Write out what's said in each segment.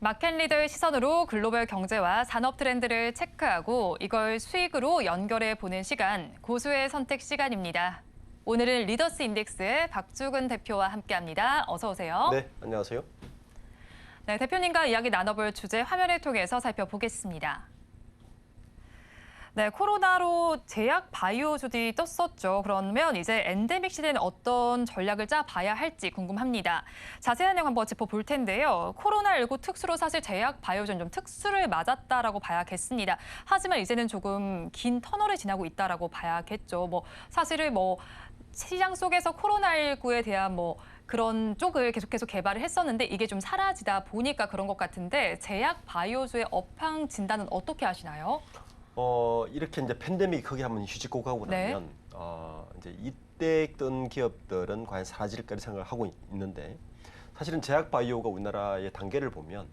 마켓 리더의 시선으로 글로벌 경제와 산업 트렌드를 체크하고 이걸 수익으로 연결해 보는 시간, 고수의 선택 시간입니다. 오늘은 리더스 인덱스의 박주근 대표와 함께합니다. 어서 오세요. 네, 안녕하세요. 네, 대표님과 이야기 나눠볼 주제 화면을 통해서 살펴보겠습니다. 네, 코로나로 제약 바이오주들이 떴었죠. 그러면 이제 엔데믹 시대는 어떤 전략을 짜봐야 할지 궁금합니다. 자세한 내용 한번 짚어볼 텐데요. 코로나19 특수로 사실 제약 바이오주는 좀 특수를 맞았다라고 봐야겠습니다. 하지만 이제는 조금 긴 터널을 지나고 있다라고 봐야겠죠. 사실은 시장 속에서 코로나19에 대한 그런 쪽을 계속해서 개발을 했었는데 이게 좀 사라지다 보니까 그런 것 같은데 제약 바이오주의 업황 진단은 어떻게 하시나요? 이렇게 이제 팬데믹이 크게 한번 휴지고 가고 네. 나면 이제 이때 뜬 기업들은 과연 사라질까 생각을 하고 있는데 사실은 제약 바이오가 우리나라의 단계를 보면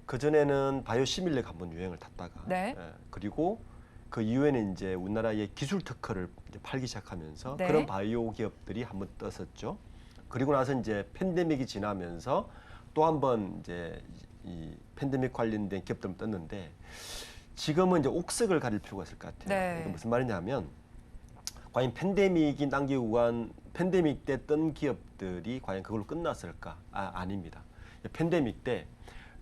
그 전에는 바이오 시밀렉 한번 유행을 탔다가 네. 그리고 그 이후에는 이제 우리나라의 기술 특허를 이제 팔기 시작하면서 네. 그런 바이오 기업들이 한번 떴었죠. 그리고 나서 이제 팬데믹이 지나면서 또 한번 이제 이 팬데믹 관련된 기업들은 떴는데. 지금은 이제 옥석을 가릴 필요가 있을 것 같아요. 네. 이게 무슨 말이냐면 과연 팬데믹이 남기고 간 팬데믹 때 뜬 기업들이 과연 그걸로 끝났을까? 아닙니다. 팬데믹 때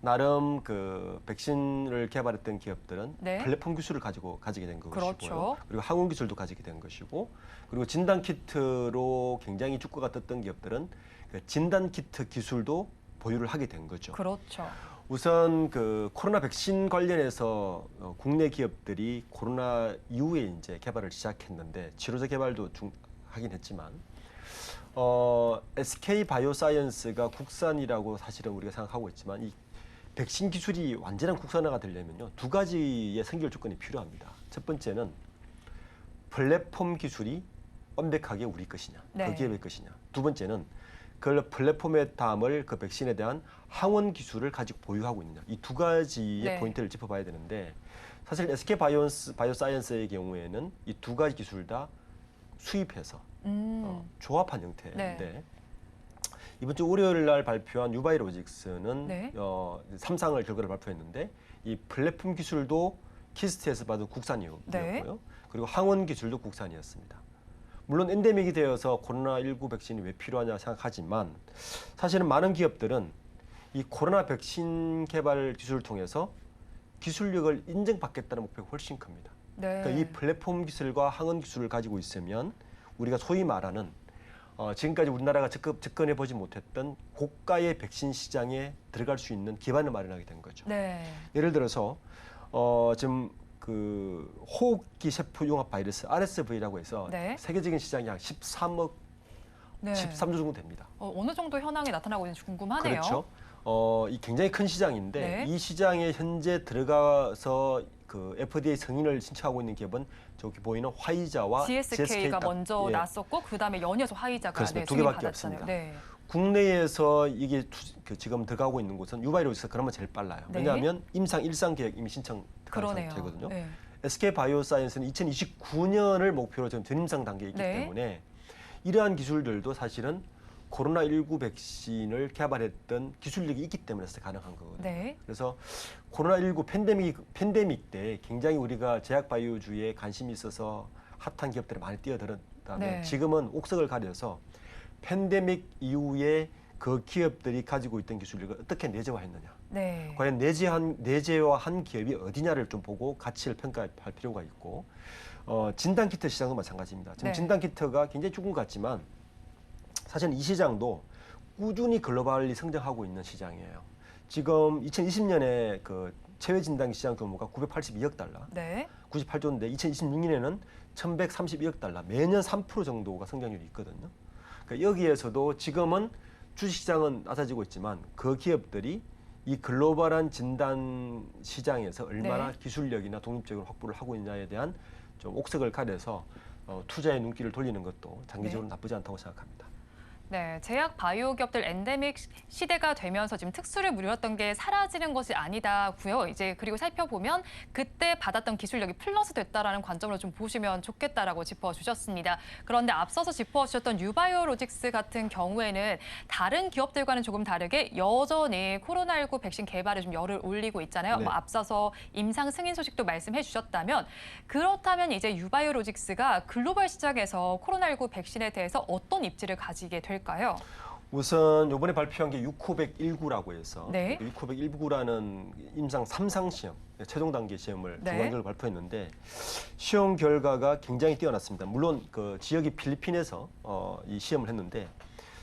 나름 그 백신을 개발했던 기업들은 네. 플랫폼 기술을 가지게 된 것이고요. 그렇죠. 그리고 항원 기술도 가지게 된 것이고, 그리고 진단 키트로 굉장히 주가가 떴던 기업들은 그 진단 키트 기술도 보유를 하게 된 거죠. 그렇죠. 우선 그 코로나 백신 관련해서 국내 기업들이 코로나 이후에 이제 개발을 시작했는데 치료제 개발도 하긴 했지만 SK 바이오사이언스가 국산이라고 사실은 우리가 생각하고 있지만 이 백신 기술이 완전한 국산화가 되려면요 두 가지의 선결 조건이 필요합니다. 첫 번째는 플랫폼 기술이 완벽하게 우리 것이냐, 네. 그 기업의 것이냐. 두 번째는 그 플랫폼에 담을 그 백신에 대한 항원 기술을 가지고 보유하고 있느냐. 이 두 가지의 네. 포인트를 짚어봐야 되는데 사실 SK 바이오사이언스의 경우에는 이 두 가지 기술 다 수입해서 조합한 형태인데 네. 이번 주 월요일 날 발표한 유바이로직스는 네. 3상을 결과를 발표했는데 이 플랫폼 기술도 키스트에서 받은 국산이었고요. 네. 그리고 항원 기술도 국산이었습니다. 물론 엔데믹이 되어서 코로나19 백신이 왜 필요하냐 생각하지만 사실은 많은 기업들은 이 코로나 백신 개발 기술을 통해서 기술력을 인정받겠다는 목표가 훨씬 큽니다. 네. 그러니까 이 플랫폼 기술과 항원 기술을 가지고 있으면 우리가 소위 말하는 지금까지 우리나라가 접근해 보지 못했던 고가의 백신 시장에 들어갈 수 있는 기반을 마련하게 된 거죠. 네. 예를 들어서 지금 그 호흡기 세포 융합 바이러스 RSV라고 해서 네. 세계적인 시장이 한 13억, 네. 13조 정도 됩니다. 어느 정도 현황이 나타나고 있는지 궁금하네요. 그렇죠. 이 굉장히 큰 시장인데 네. 이 시장에 현재 들어가서 그 FDA 승인을 신청하고 있는 기업은 저기 보이는 화이자와 GSK가 먼저 예, 났었고 그다음에 연이어서 화이자가 그렇습니다. 두 승인 개밖에 받았잖아요. 없습니다. 네. 국내에서 이게 지금 들어가고 있는 곳은 유바이로직스 그러면 제일 빨라요. 네. 왜냐하면 일상 계획 이미 신청 그러네요. 상태거든요. 네. SK 바이오사이언스는 2029년을 목표로 지금 전임상 단계에 있기 네. 때문에 이러한 기술들도 사실은 코로나19 백신을 개발했던 기술력이 있기 때문에 가능한 거거든요. 네. 그래서 코로나19 팬데믹 때 굉장히 우리가 제약 바이오주에 관심이 있어서 핫한 기업들이 많이 뛰어들었다면 네. 지금은 옥석을 가려서 팬데믹 이후에 그 기업들이 가지고 있던 기술력을 어떻게 내재화했느냐. 네. 과연 내재화한 기업이 어디냐를 좀 보고 가치를 평가할 필요가 있고 진단키트 시장도 마찬가지입니다. 지금 네. 진단키트가 굉장히 죽은 것 같지만 사실은 이 시장도 꾸준히 글로벌리 성장하고 있는 시장이에요. 지금 2020년에 그 체외 진단 시장 규모가 982억 달러, 네. 98조인데 2026년에는 1132억 달러, 매년 3% 정도가 성장률이 있거든요. 그러니까 여기에서도 지금은 주식시장은 낮아지고 있지만 그 기업들이 이 글로벌한 진단 시장에서 얼마나 네. 기술력이나 독립적으로 확보를 하고 있냐에 대한 좀 옥석을 가려서 투자의 눈길을 돌리는 것도 장기적으로 네. 나쁘지 않다고 생각합니다. 네, 제약 바이오 기업들 엔데믹 시대가 되면서 지금 특수를 부렸던 게 사라지는 것이 아니다고요. 이제 그리고 살펴보면 그때 받았던 기술력이 플러스 됐다라는 관점으로 좀 보시면 좋겠다라고 짚어주셨습니다. 그런데 앞서서 짚어주셨던 유바이오로직스 같은 경우에는 다른 기업들과는 조금 다르게 여전히 코로나19 백신 개발에 좀 열을 올리고 있잖아요. 네. 뭐 앞서서 임상 승인 소식도 말씀해 주셨다면 그렇다면 이제 유바이오로직스가 글로벌 시장에서 코로나19 백신에 대해서 어떤 입지를 가지게 될까요? 우선 이번에 발표한 게 유코백19라고 해서 네. 유코백19라는 임상 3상 시험, 최종 단계 시험을 네. 중간적으로 발표했는데 시험 결과가 굉장히 뛰어났습니다. 물론 그 지역이 필리핀에서 이 시험을 했는데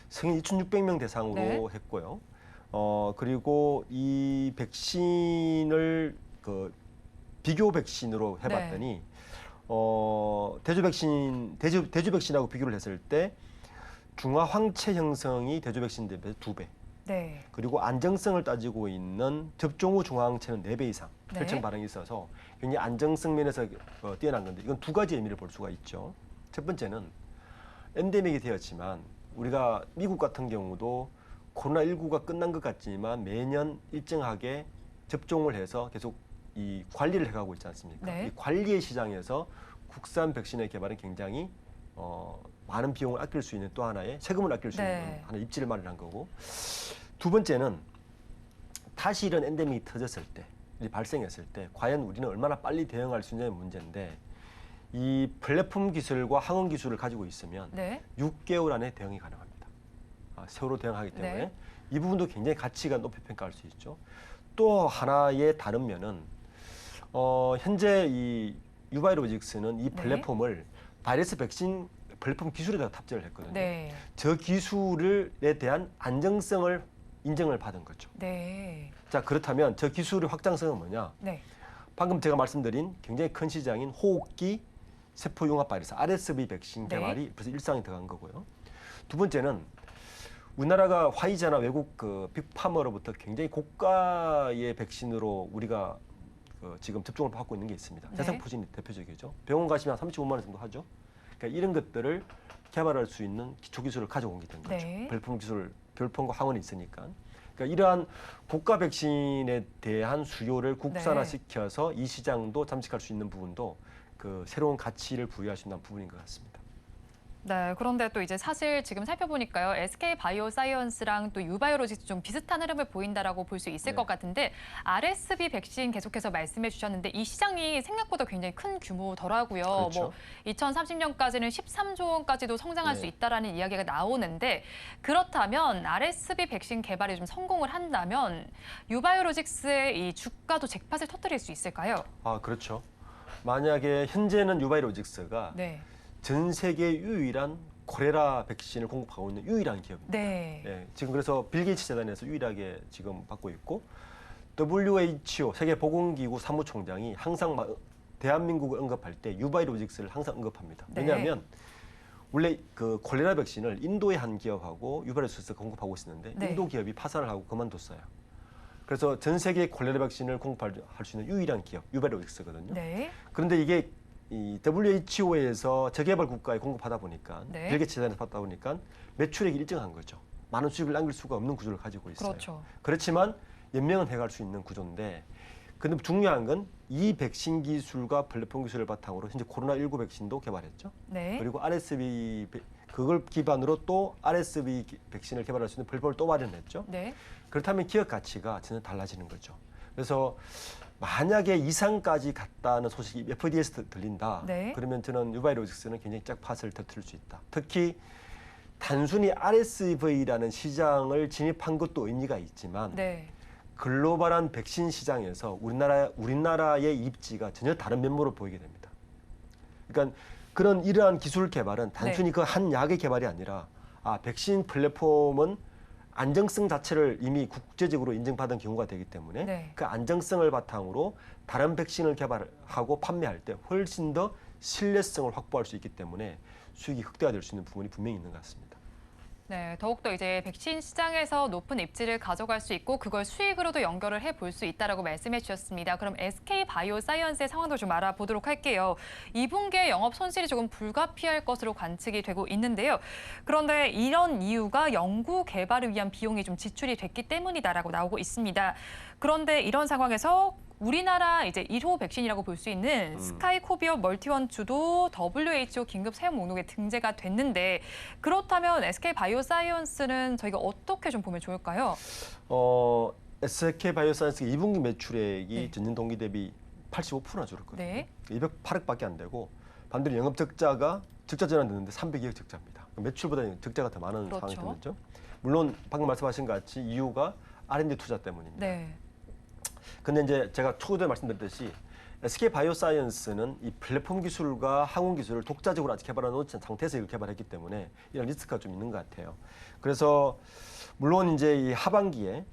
성인 2,600명 대상으로 네. 했고요. 그리고 이 백신을 그 비교 백신으로 해봤더니 대주 백신하고 비교를 했을 때 중화 황체 형성이 대주 백신 대비 2배. 네. 그리고 안정성을 따지고 있는 접종 후 중화 황체는 4배 이상 네. 혈청 반응이 있어서 굉장히 안정성 면에서 뛰어난 건데 이건 두 가지 의미를 볼 수가 있죠. 첫 번째는 엔데믹이 되었지만 우리가 미국 같은 경우도 코로나19가 끝난 것 같지만 매년 일정하게 접종을 해서 계속 이 관리를 해가고 있지 않습니까? 네. 이 관리의 시장에서 국산 백신의 개발은 굉장히 많은 비용을 아낄 수 있는 또 하나의 세금을 아낄 수 네. 있는 하나의 입지를 마련한 거고 두 번째는 다시 이런 엔데믹이 터졌을 때, 발생했을 때 과연 우리는 얼마나 빨리 대응할 수 있냐의 문제인데 이 플랫폼 기술과 항원 기술을 가지고 있으면 네. 6개월 안에 대응이 가능합니다. 세월호 대응하기 때문에 네. 이 부분도 굉장히 가치가 높이 평가할 수 있죠. 또 하나의 다른 면은 현재 이 유바이로직스는 이 네. 플랫폼을 바이러스 백신 플랫폼 기술에다가 탑재를 했거든요. 네. 저 기술에 대한 안정성을 인정을 받은 거죠. 네. 자, 그렇다면 저 기술의 확장성은 뭐냐? 네. 방금 제가 말씀드린 굉장히 큰 시장인 호흡기 세포융합 바이러스 RSV 백신 네. 개발이 벌써 일상이 들어간 거고요. 두 번째는 우리나라가 화이자나 외국 그 빅파머로부터 굉장히 고가의 백신으로 우리가 지금 접종을 받고 있는 게 있습니다. 네. 대상포진이 대표적이죠. 병원 가시면 35만 원 정도 하죠. 그러니까 이런 것들을 개발할 수 있는 기초 기술을 가져오게 된 거죠. 네. 별풍과 항원이 있으니까. 그러니까 이러한 고가 백신에 대한 수요를 국산화시켜서 이 시장도 잠식할 수 있는 부분도 그 새로운 가치를 부여할 수 있는 부분인 것 같습니다. 네, 그런데 또 이제 사실 지금 살펴보니까요. SK 바이오사이언스랑 또 유바이오로직스 좀 비슷한 흐름을 보인다라고 볼 수 있을 네. 것 같은데 RSV 백신 계속해서 말씀해 주셨는데 이 시장이 생각보다 굉장히 큰 규모더라고요. 그렇죠. 뭐 2030년까지는 13조 원까지도 성장할 네. 수 있다라는 이야기가 나오는데 그렇다면 RSV 백신 개발에 좀 성공을 한다면 유바이오로직스의 이 주가도 잭팟을 터뜨릴 수 있을까요? 아, 그렇죠. 만약에 현재는 유바이로직스가 네. 전 세계 유일한 콜레라 백신을 공급하고 있는 유일한 기업입니다. 네. 예, 지금 그래서 빌 게이츠 재단에서 유일하게 지금 받고 있고 WHO 세계보건기구 사무총장이 항상 대한민국을 언급할 때 유바이로직스를 항상 언급합니다. 네. 왜냐하면 원래 그 콜레라 백신을 인도의 한 기업하고 유바이로직스가 공급하고 있었는데 네. 인도 기업이 파산을 하고 그만뒀어요. 그래서 전 세계 콜레라 백신을 공급할 수 있는 유일한 기업 유바이로직스거든요. 네. 그런데 이게 이 WHO에서 저개발 국가에 공급하다 보니까 네. 빌 게이츠 재단에서 받다 보니까 매출액이 일정한 거죠. 많은 수익을 남길 수가 없는 구조를 가지고 있어요. 그렇죠. 그렇지만 연명은 해갈 수 있는 구조인데 근데 중요한 건 이 백신 기술과 플랫폼 기술을 바탕으로 현재 코로나19 백신도 개발했죠. 네. 그리고 RSV 그걸 기반으로 또 RSV 백신을 개발할 수 있는 플랫폼을 또 마련했죠. 네. 그렇다면 기업 가치가 전혀 달라지는 거죠. 그래서 만약에 이상까지 갔다는 소식이 FDA에서 들린다. 네. 그러면 저는 유바이로직스는 굉장히 짝팟을 터뜨릴 수 있다. 특히 단순히 RSV라는 시장을 진입한 것도 의미가 있지만 네. 글로벌한 백신 시장에서 우리나라의 입지가 전혀 다른 면모를 보이게 됩니다. 그러니까 그런 이러한 기술 개발은 단순히 네. 그 한 약의 개발이 아니라 백신 플랫폼은 안정성 자체를 이미 국제적으로 인정받은 경우가 되기 때문에 네. 그 안정성을 바탕으로 다른 백신을 개발하고 판매할 때 훨씬 더 신뢰성을 확보할 수 있기 때문에 수익이 극대화될 수 있는 부분이 분명히 있는 것 같습니다. 네, 더욱더 이제 백신 시장에서 높은 입지를 가져갈 수 있고 그걸 수익으로도 연결을 해볼 수 있다라고 말씀해 주셨습니다. 그럼 SK 바이오사이언스의 상황도 좀 알아보도록 할게요. 2분기에 영업 손실이 조금 불가피할 것으로 관측이 되고 있는데요. 그런데 이런 이유가 연구 개발을 위한 비용이 좀 지출이 됐기 때문이다라고 나오고 있습니다. 그런데 이런 상황에서 우리나라 이제 1호 백신이라고 볼 수 있는 스카이코비어 멀티원주도 WHO 긴급 사용 목록에 등재가 됐는데 그렇다면 SK 바이오사이언스는 저희가 어떻게 좀 보면 좋을까요? SK 바이오사이언스가 2분기 매출액이 네. 전년 동기 대비 85%나 줄었거든요. 네. 208억밖에 안 되고 반대로 영업 적자 전환됐는데 302억 적자입니다. 매출보다 적자가 더 많은 그렇죠. 상황이 되죠. 물론 방금 말씀하신 것 같이 이유가 R&D 투자 때문입니다. 네. 근데 이제 제가 초기에 말씀드렸듯이 SK 바이오사이언스는 이 플랫폼 기술과 항원 기술을 독자적으로 아직 개발해 놓지 않은 상태에서 이걸 개발했기 때문에 이런 리스크가 좀 있는 것 같아요. 그래서 물론 이제 이 하반기에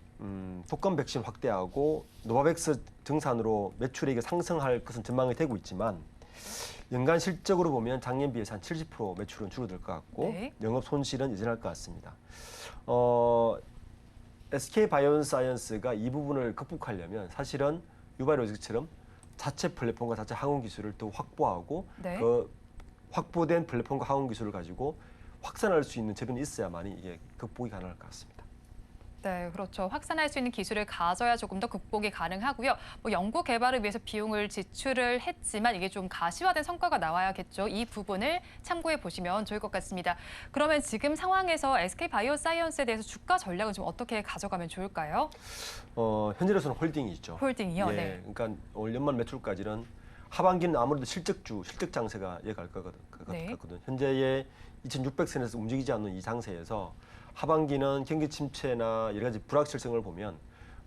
독감 백신 확대하고 노바백스 증산으로 매출액이 상승할 것은 전망이 되고 있지만 연간 실적으로 보면 작년 비해서 한 70% 매출은 줄어들 것 같고 네. 영업 손실은 예전할 것 같습니다. SK 바이오사이언스가 이 부분을 극복하려면 사실은 유바이오로직처럼 자체 플랫폼과 자체 항원 기술을 더 확보하고 네. 그 확보된 플랫폼과 항원 기술을 가지고 확산할 수 있는 재료는 있어야만이 이게 극복이 가능할 것 같습니다. 네, 그렇죠. 확산할 수 있는 기술을 가져야 조금 더 극복이 가능하고요. 뭐 연구 개발을 위해서 비용을 지출을 했지만 이게 좀 가시화된 성과가 나와야겠죠. 이 부분을 참고해 보시면 좋을 것 같습니다. 그러면 지금 상황에서 SK 바이오사이언스에 대해서 주가 전략은 좀 어떻게 가져가면 좋을까요? 현재로서는 홀딩이죠. 홀딩이요. 예, 네. 그러니까 올 연말 매출까지는 하반기는 아무래도 실적 장세가 이어갈 네. 같거든. 현재의 2,600선에서 움직이지 않는 이 장세에서 하반기는 경기 침체나 여러 가지 불확실성을 보면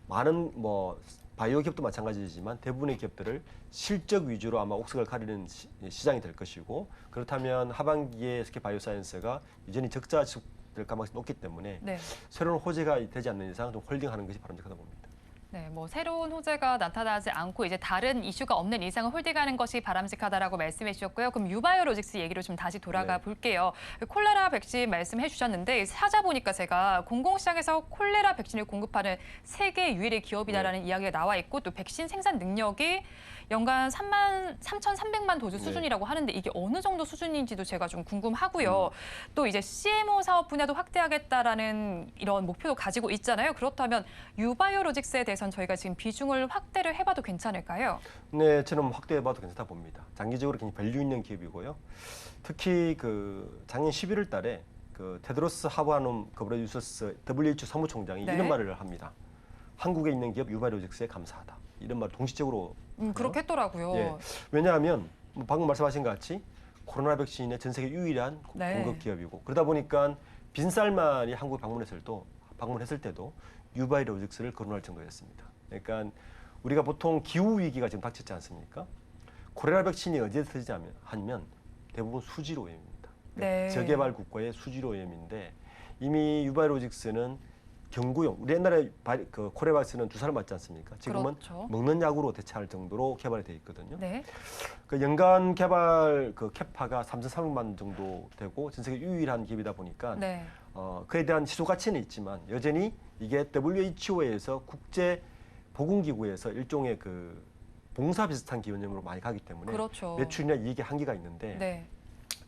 많은 뭐 바이오 기업도 마찬가지지만 대부분의 기업들을 실적 위주로 아마 옥석을 가리는 시장이 될 것이고 그렇다면 하반기에 SK 바이오사이언스가 여전히 적자 지속될 가능성이 높기 때문에 네. 새로운 호재가 되지 않는 이상 좀 홀딩하는 것이 바람직하다 봅니다. 네, 뭐 새로운 호재가 나타나지 않고 이제 다른 이슈가 없는 이상은 홀딩하는 것이 바람직하다라고 말씀해 주셨고요. 그럼 유바이오로직스 얘기로 좀 다시 돌아가 네. 볼게요. 콜레라 백신 말씀해 주셨는데 찾아보니까 제가 공공시장에서 콜레라 백신을 공급하는 세계 유일의 기업이다라는 이야기가 나와 있고 또 백신 생산 능력이 연간 3,300만 도즈 네. 수준이라고 하는데 이게 어느 정도 수준인지도 제가 좀 궁금하고요. 또 이제 CMO 사업 분야도 확대하겠다라는 이런 목표도 가지고 있잖아요. 그렇다면 유바이오로직스에 대해서는 저희가 지금 비중을 확대를 해봐도 괜찮을까요? 네, 저는 확대해봐도 괜찮다 봅니다. 장기적으로 굉장히 밸류 있는 기업이고요. 특히 그 작년 11월 달에 그 테드로스 하바놈 그브레유서스 WHO 사무총장이 네. 이런 말을 합니다. 한국에 있는 기업 유바이오로직스에 감사하다. 이런 말을 동시적으로 그렇게 했더라고요. 예. 왜냐하면 뭐 방금 말씀하신 것 같이 코로나 백신의 전 세계 유일한 네. 공급 기업이고 그러다 보니까 빈살만이 한국에 방문했을 때도 유바이오로직스를 거론할 정도였습니다. 그러니까 우리가 보통 기후 위기가 지금 닥쳤지 않습니까? 코로나 백신이 어디에 터지냐면 하면 대부분 수질 오염입니다. 네. 저개발 국가의 수질 오염인데 이미 유바이오로직스는 경구용, 우리 옛날에 그 코로나 백신은 주사를 맞지 않습니까? 지금은 그렇죠. 먹는 약으로 대체할 정도로 개발이 돼 있거든요. 네. 그 연간 개발 그 캐파가 3,300만 정도 되고 전 세계 유일한 기업이다 보니까 네. 그에 대한 시소 가치는 있지만 여전히 이게 WHO에서 국제 보건기구에서 일종의 그 봉사 비슷한 기관념으로 많이 가기 때문에 그렇죠. 매출이나 이익에 한계가 있는데 네.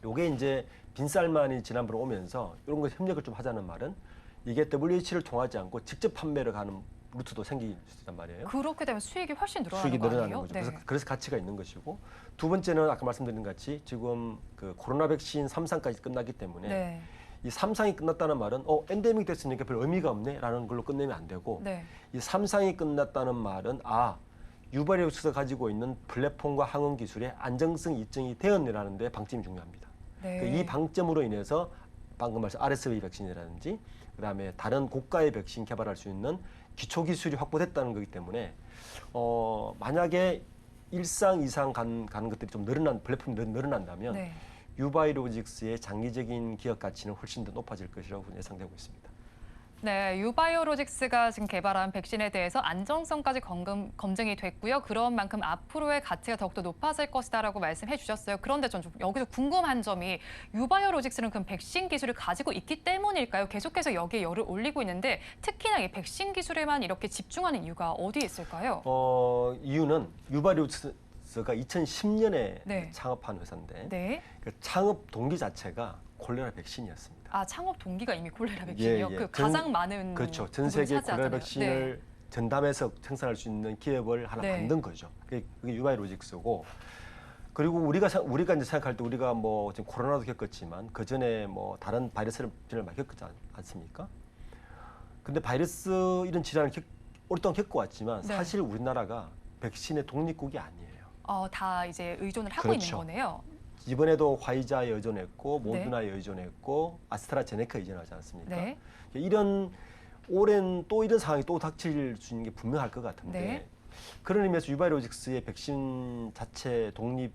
요게 이제 빈살만이 지난번에 오면서 이런 거 협력을 좀 하자는 말은 이게 WH를 통하지 않고 직접 판매를 가는 루트도 생길 수 있단 말이에요. 그렇게 되면 수익이 훨씬 늘어나는 수익이 거 늘어나는 아니에요? 거죠. 네. 그래서 가치가 있는 것이고 두 번째는 아까 말씀드린 것 같이 지금 그 코로나 백신 3상까지 끝났기 때문에 네. 이 3상이 끝났다는 말은 엔데믹 됐으니까 별 의미가 없네라는 걸로 끝내면 안 되고 네. 이 3상이 끝났다는 말은 유바이오로직스가 가지고 있는 플랫폼과 항원 기술의 안정성이 입증이 되었네라는 데 방점이 중요합니다. 네. 이 방점으로 인해서 방금 말씀 RSV 백신이라든지 그다음에 다른 고가의 백신 개발할 수 있는 기초 기술이 확보됐다는 거기 때문에 만약에 1상, 2상 가는 것들이 좀 플랫폼이 늘어난다면 네, 유바이오로직스가 지금 개발한 백신에 대해서 안정성까지 검증이 됐고요. 그런 만큼 앞으로의 가치가 더욱더 높아질 것이다라고 말씀해 주셨어요. 그런데 전 좀 여기서 궁금한 점이 유바이오로직스는 그럼 백신 기술을 가지고 있기 때문일까요? 계속해서 여기에 열을 올리고 있는데 특히나 이 백신 기술에만 이렇게 집중하는 이유가 어디에 있을까요? 이유는 유바이오로직스가 2010년에 네. 창업한 회사인데 네. 그 창업 동기 자체가 콜레라 백신이었습니다. 아, 창업 동기가 이미 콜레라 백신이요? 예. 그 가장 많은 그렇죠. 전 부분을 세계 차지하잖아요. 콜레라 백신을 전담해서 생산할 수 있는 기업을 하나 네. 만든 거죠. 그게 유바이오로직스고, 그리고 우리가 이제 생각할 때 우리가 뭐 지금 코로나도 겪었지만 그 전에 뭐 다른 바이러스를 많이 겪었지 않습니까? 근데 바이러스 이런 질환을 오랫동안 겪어왔지만 네. 사실 우리나라가 백신의 독립국이 아니에요. 다 이제 의존을 하고 그렇죠. 있는 거네요. 이번에도 화이자에 의존했고 네. 모더나에 의존했고 아스트라제네카에 의존하지 않습니까? 네. 이런 오랜 또 이런 상황이 또 닥칠 수 있는 게 분명할 것 같은데, 네. 그런 의미에서 유바이오로직스의 백신 자체 독립,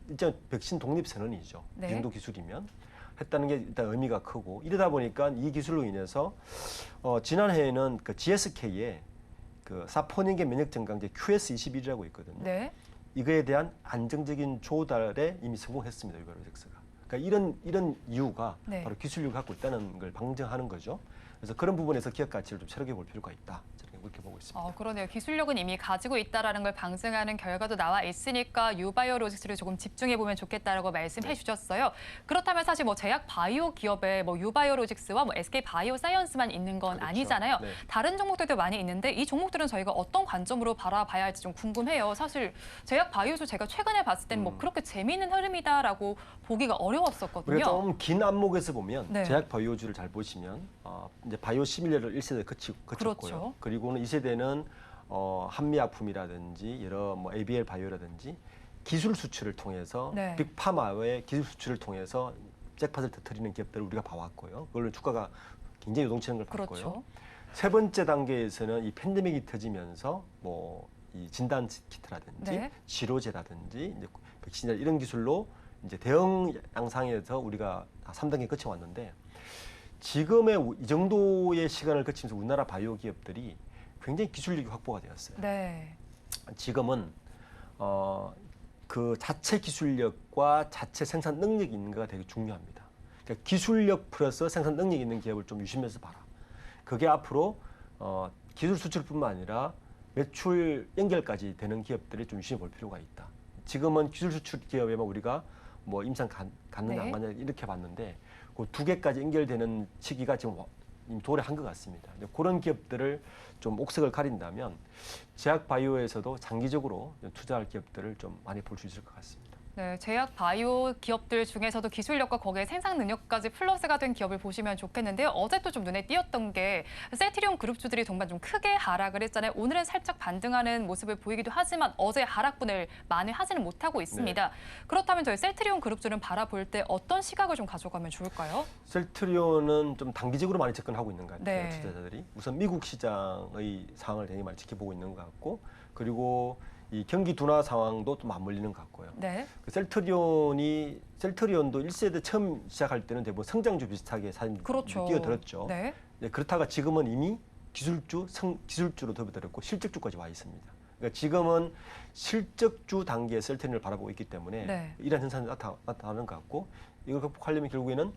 일단 백신 독립 선언이죠. 네. 이 정도 기술이면 했다는 게 일단 의미가 크고, 이러다 보니까 이 기술로 인해서 지난해에는 그 GSK의 그 사포닌계 면역 증강제 QS21이라고 있거든요. 네. 이거에 대한 안정적인 조달에 이미 성공했습니다. 유바이오로직스가. 그러니까 이런 이유가 네. 바로 기술력을 갖고 있다는 걸 방증하는 거죠. 그래서 그런 부분에서 기업 가치를 좀 새롭게 볼 필요가 있다. 저는 그렇게 보고 있습니다. 그러네요. 기술력은 이미 가지고 있다라는 걸 방증하는 결과도 나와 있으니까 유바이오로직스를 조금 집중해 보면 좋겠다라고 말씀해 네. 주셨어요. 그렇다면 사실 뭐 제약 바이오 기업에 뭐 유바이오로직스와 뭐 SK 바이오사이언스만 있는 건 그렇죠. 아니잖아요. 네. 다른 종목들도 많이 있는데 이 종목들은 저희가 어떤 관점으로 바라봐야 할지 좀 궁금해요. 사실 제약 바이오도 제가 최근에 봤을 때는 뭐 그렇게 재미있는 흐름이다라고 보기가 어려웠었거든요. 우리가 좀 긴 안목에서 보면 네. 제약 바이오주를 잘 보시면 이제 바이오 시밀러를 1세대 거쳤고요. 그렇죠. 그리고는 2세대는 한미약품이라든지 여러 뭐 ABL 바이오라든지 기술 수출을 통해서 네. 빅파마의 기술 수출을 통해서 잭팟을 터뜨리는 기업들을 우리가 봐왔고요. 그걸로 주가가 굉장히 요동치는 걸 봤고요. 그렇죠. 세 번째 단계에서는 이 팬데믹이 터지면서 뭐 이 진단 키트라든지 네. 치료제라든지 이제 백신이나 이런 기술로 이제 대형 양상에서 우리가 3단계 거쳐왔는데, 지금의 이 정도의 시간을 거치면서 우리나라 바이오 기업들이 굉장히 기술력이 확보가 되었어요. 네. 지금은 그 자체 기술력과 자체 생산 능력이 있는가가 되게 중요합니다. 그러니까 기술력 플러스 생산 능력이 있는 기업을 좀 유심해서 봐라. 그게 앞으로 기술 수출뿐만 아니라 매출 연결까지 되는 기업들이 좀 유심히 볼 필요가 있다. 지금은 기술 수출 기업에만 우리가 뭐 임상 갖느냐 안 네. 갖느냐 이렇게 봤는데, 그 두 개까지 연결되는 시기가 지금 이미 도래한 것 같습니다. 그런 기업들을 좀 옥석을 가린다면 제약 바이오에서도 장기적으로 투자할 기업들을 좀 많이 볼 수 있을 것 같습니다. 네, 제약 바이오 기업들 중에서도 기술력과 거기에 생산 능력까지 플러스가 된 기업을 보시면 좋겠는데요. 어제 또 좀 눈에 띄었던 게 셀트리온 그룹주들이 정말 좀 크게 하락을 했잖아요. 오늘은 살짝 반등하는 모습을 보이기도 하지만 어제 하락분을 만회하지는 못하고 있습니다. 그렇다면 저희 셀트리온 그룹주는 바라볼 때 어떤 시각을 좀 가져가면 좋을까요? 셀트리온은 좀 단기적으로 많이 접근하고 있는 것 같아요. 네. 투자자들이. 우선 미국 시장의 상황을 되게 많이 지켜보고 있는 것 같고, 그리고 이 경기 둔화 상황도 좀 맞물리는 것 같고요. 네. 그 셀트리온도 1세대 처음 시작할 때는 대부분 성장주 비슷하게 그렇죠. 뛰어들었죠. 네. 그렇다가 지금은 이미 기술주로 접어들었고 실적주까지 와 있습니다. 그러니까 지금은 실적주 단계의 셀트리온을 바라보고 있기 때문에 네. 이러한 현상이 나타나는 것 같고, 이걸 극복하려면 결국에는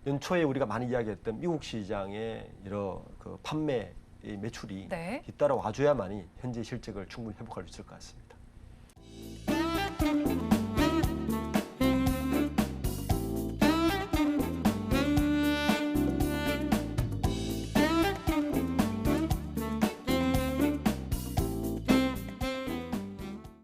연초에 우리가 많이 이야기했던 미국 시장의 여러 그 판매 매출이 네. 뒤따라 와줘야만이 현재 실적을 충분히 회복할 수 있을 것 같습니다.